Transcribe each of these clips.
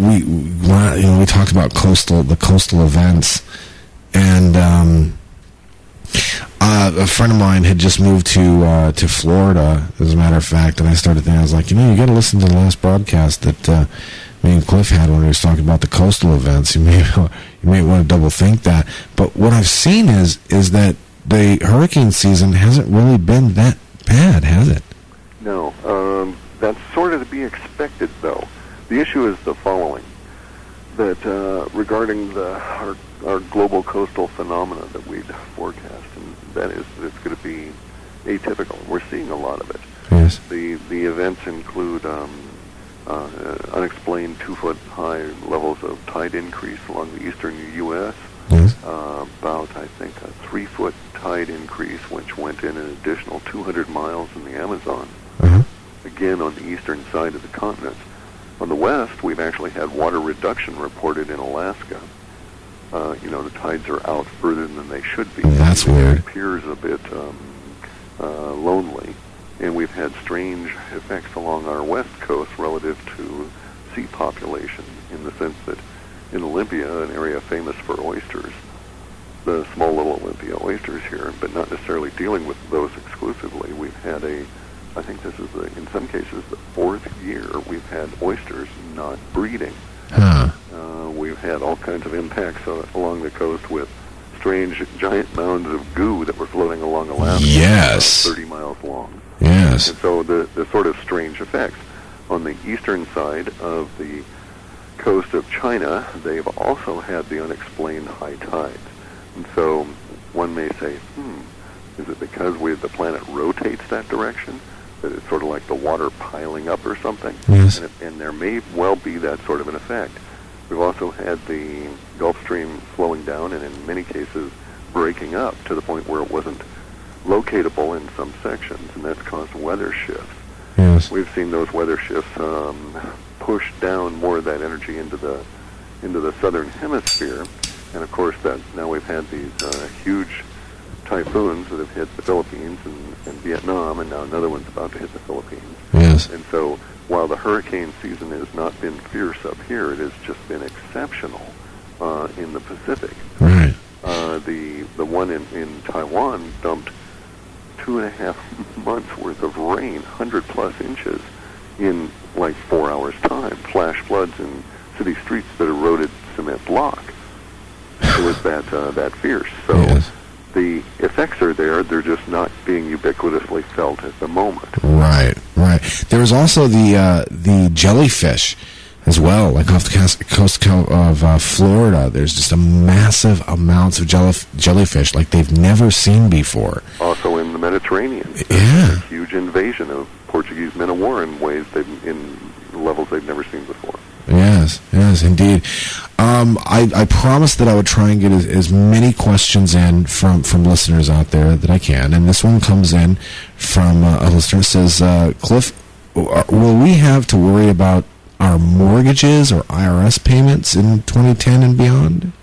we talked about the coastal events, and a friend of mine had just moved to Florida, as a matter of fact, and I started thinking, I was like, you got to listen to the last broadcast that me and Clif had when he was talking about the coastal events. You may want to double think that. But what I've seen is that the hurricane season hasn't really been that bad, has it? No, that's sort of to be expected, though. The issue is the following: that regarding our global coastal phenomena that we'd forecast, and that is that it's going to be atypical. We're seeing a lot of it. Yes. The events include unexplained 2-foot-high levels of tide increase along the eastern U.S., yes. About, I think, a 3-foot tide increase, which went in an additional 200 miles in the Amazon, again on the eastern side of the continent. On the west, we've actually had water reduction reported in Alaska. The tides are out further than they should be. That's weird. It appears a bit lonely. And we've had strange effects along our west coast relative to sea population, in the sense that in Olympia, an area famous for oysters, the small little Olympia oysters here, but not necessarily dealing with those exclusively. We've had I think this is, in some cases, the 4th year we've had oysters not breeding. Huh. We've had all kinds of impacts along the coast with strange giant mounds of goo that were floating along Alaska. Yes. 30 miles long. Yes. And so the sort of strange effects. On the eastern side of the coast of China, they've also had the unexplained high tides. And so one may say, is it because the planet rotates that direction, that it's sort of like the water piling up or something? Yes. And there may well be that sort of an effect. We've also had the Gulf Stream slowing down and in many cases breaking up to the point where it wasn't locatable in some sections, and that's caused weather shifts. Yes. We've seen those weather shifts push down more of that energy into the southern hemisphere, and of course that now we've had these huge typhoons that have hit the Philippines and Vietnam, and now another one's about to hit the Philippines. Yes. And so while the hurricane season has not been fierce up here, it has just been exceptional in the Pacific. Right. The one in Taiwan dumped 2.5 months worth of rain, 100+ inches, in like 4 hours' time. Flash floods in city streets that eroded cement block. It was that fierce. So yes. The effects are there. They're just not being ubiquitously felt at the moment. Right. There was also the jellyfish as well, like off the coast of Florida. There's just a massive amounts of jellyfish like they've never seen before. Also in the Mediterranean. Yeah. A huge invasion of Portuguese men of war in levels they've never seen before. Yes, indeed. I promised that I would try and get as many questions in from listeners out there that I can, and this one comes in from a listener that says, Clif, will we have to worry about our mortgages or IRS payments in 2010 and beyond?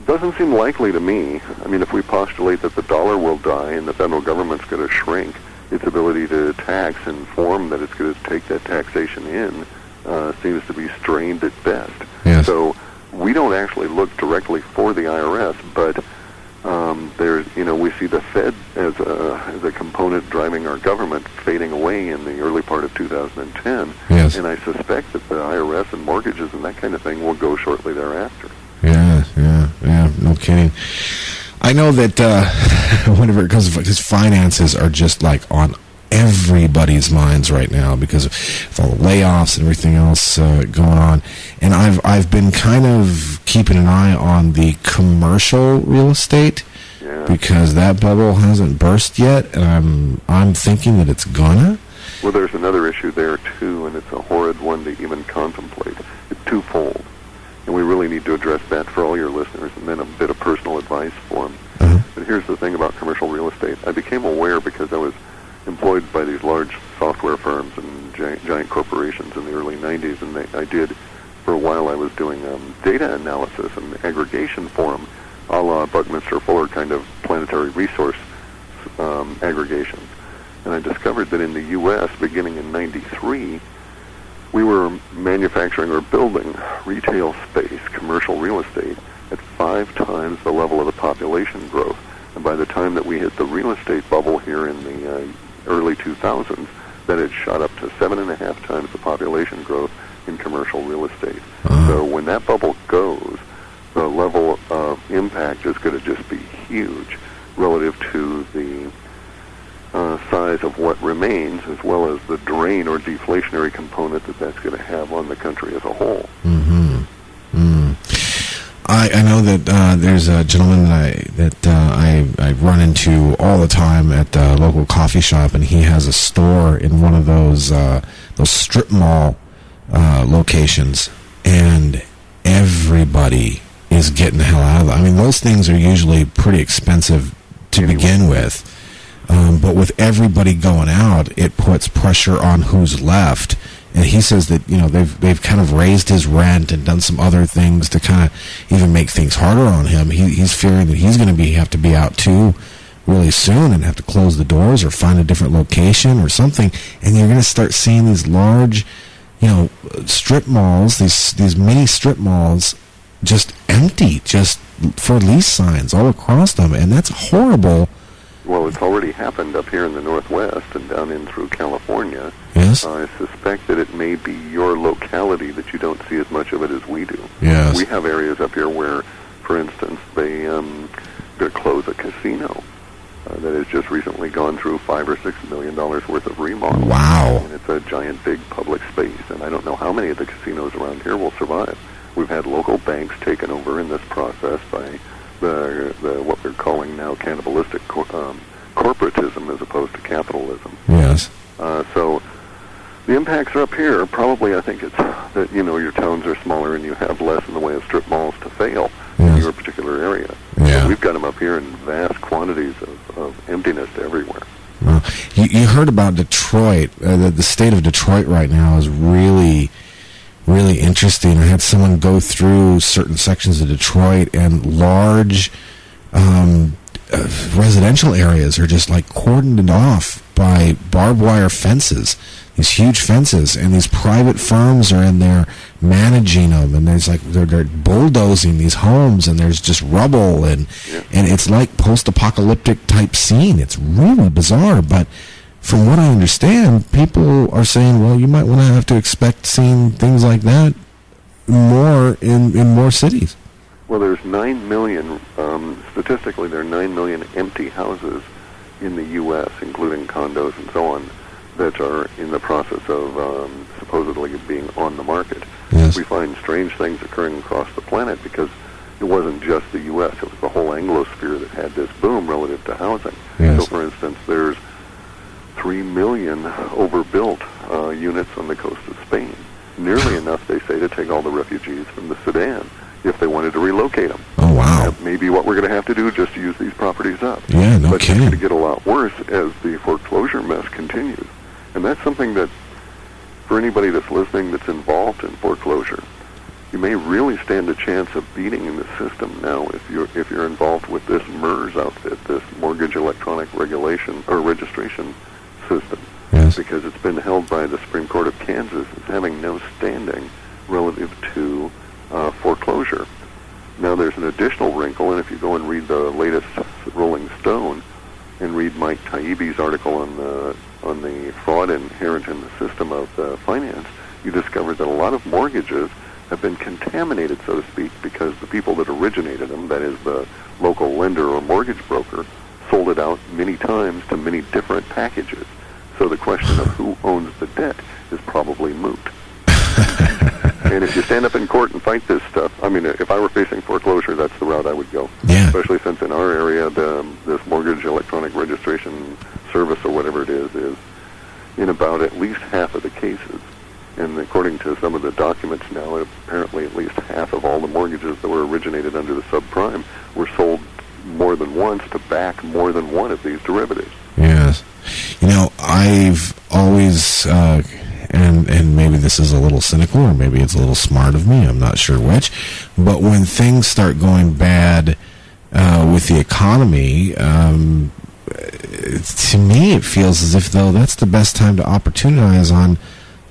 Doesn't seem likely to me. I mean, if we postulate that the dollar will die and the federal government's going to shrink, its ability to tax and form that it's going to take that taxation in seems to be strained at best. Yes. So we don't actually look directly for the IRS, but we see the Fed as a component driving our government fading away in the early part of 2010. Yes. And I suspect that the IRS and mortgages and that kind of thing will go shortly thereafter. Yeah, no kidding. I know that whenever it comes to his finances are just like on everybody's minds right now because of all the layoffs and everything else going on. And I've been kind of keeping an eye on the commercial real estate because that bubble hasn't burst yet, and I'm thinking that it's gonna. Well, there's another issue there too, and it's a horrid one to even contemplate. It's twofold, and we really need to address that for all your listeners, and then a bit of personal advice for them. But here's the thing about commercial real estate. I became aware because I was employed by these large software firms and giant corporations in the early 90s, and I did, for a while I was doing data analysis and aggregation for them, a la Buckminster Fuller kind of planetary resource aggregations. And I discovered that in the U.S., beginning in 93, we were manufacturing or building retail space, commercial real estate, at 5 times the level of the population growth. And by the time that we hit the real estate bubble here in the early 2000s, that had shot up to 7.5 times the population growth in commercial real estate. So when that bubble goes, the level of impact is going to just be huge relative to the size of what remains, as well as the drain or deflationary component that's going to have on the country as a whole. I know that there's a gentleman that I run into all the time at the local coffee shop, and he has a store in one of those strip mall locations, and everybody is getting the hell out of them. I mean, those things are usually pretty expensive to begin with, but with everybody going out, it puts pressure on who's left. And he says that, you know, they've kind of raised his rent and done some other things to kind of even make things harder on him. He's fearing that he's going to have to be out too really soon and have to close the doors or find a different location or something. And you're going to start seeing these large, you know, strip malls, these mini strip malls just empty, just for lease signs all across them. And that's horrible. Well, it's already happened up here in the Northwest and down in through California. Yes. I suspect that it may be your locality that you don't see as much of it as we do. Yes. We have areas up here where, for instance, they're going to close a casino that has just recently gone through $5 or $6 million worth of remodel. Wow. And it's a giant, big public space, and I don't know how many of the casinos around here will survive. We've had local banks taken over in this process by the what we're calling now cannibalistic corporatism as opposed to capitalism. Yes. So the impacts are up here. Probably, I think it's that, you know, your towns are smaller and you have less in the way of strip malls to fail in your particular area. Yeah. So we've got them up here in vast quantities of emptiness everywhere. Well, you heard about Detroit. The state of Detroit right now is really interesting. I had someone go through certain sections of Detroit, and large residential areas are just like cordoned off by barbed wire fences, these huge fences, and these private firms are in there managing them, and there's like they're bulldozing these homes, and there's just rubble, and it's like post-apocalyptic type scene. It's really bizarre, but from what I understand, people are saying, well, you might want to have to expect seeing things like that more in more cities. Well, there's 9 million, statistically, there are 9 million empty houses in the U.S., including condos and so on, that are in the process of supposedly being on the market. Yes. We find strange things occurring across the planet because it wasn't just the U.S., it was the whole Anglosphere that had this boom relative to housing. Yes. So, for instance, there's 3 million overbuilt units on the coast of Spain. Nearly enough, they say, to take all the refugees from the Sudan if they wanted to relocate them. Oh, wow. That may be what we're going to have to do just to use these properties up. Yeah, no but kidding. it's going to get a lot worse as the foreclosure mess continues. And that's something that, for anybody that's listening that's involved in foreclosure, you may really stand a chance of beating in the system now if you're involved with this MERS outfit, this Mortgage Electronic Regulation or Registration System. Yes. Because it's been held by the Supreme Court of Kansas as having no standing relative to foreclosure. Now there's an additional wrinkle, and if you go and read the latest Rolling Stone and read Mike Taibbi's article on the fraud inherent in the system of finance, you discover that a lot of mortgages have been contaminated, so to speak, because the people that originated them, that is the local lender or mortgage broker, sold it out many times to many different packages. So the question of who owns the debt is probably moot. And if you stand up in court and fight this stuff, I mean, if I were facing foreclosure, that's the route I would go. Yeah. Especially since in our area, this Mortgage Electronic Registration Service or whatever it is in about at least half of the cases. And according to some of the documents now, apparently at least half of all the mortgages that were originated under the subprime were sold more than once to back more than one of these derivatives. Yes. You know, I've always, and maybe this is a little cynical or maybe it's a little smart of me, I'm not sure which, but when things start going bad with the economy, to me it feels as if, though, that's the best time to opportunize on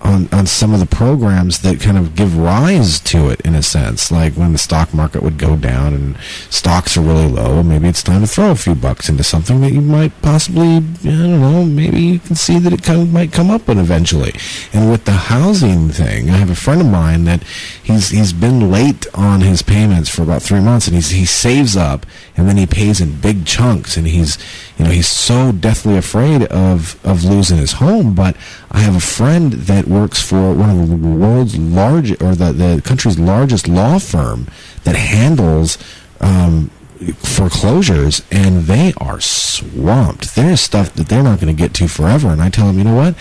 on some of the programs that kind of give rise to it, in a sense. Like when the stock market would go down and stocks are really low, maybe it's time to throw a few bucks into something that you might possibly, I don't know, maybe you can see that it might come up with eventually. And with the housing thing, I have a friend of mine that he's been late on his payments for about 3 months, and he saves up, and then he pays in big chunks, and he's so deathly afraid of losing his home. But I have a friend that works for one of the world's largest, or the country's largest law firm that handles foreclosures, and they are swamped. There's stuff that they're not going to get to forever. And I tell them, you know what?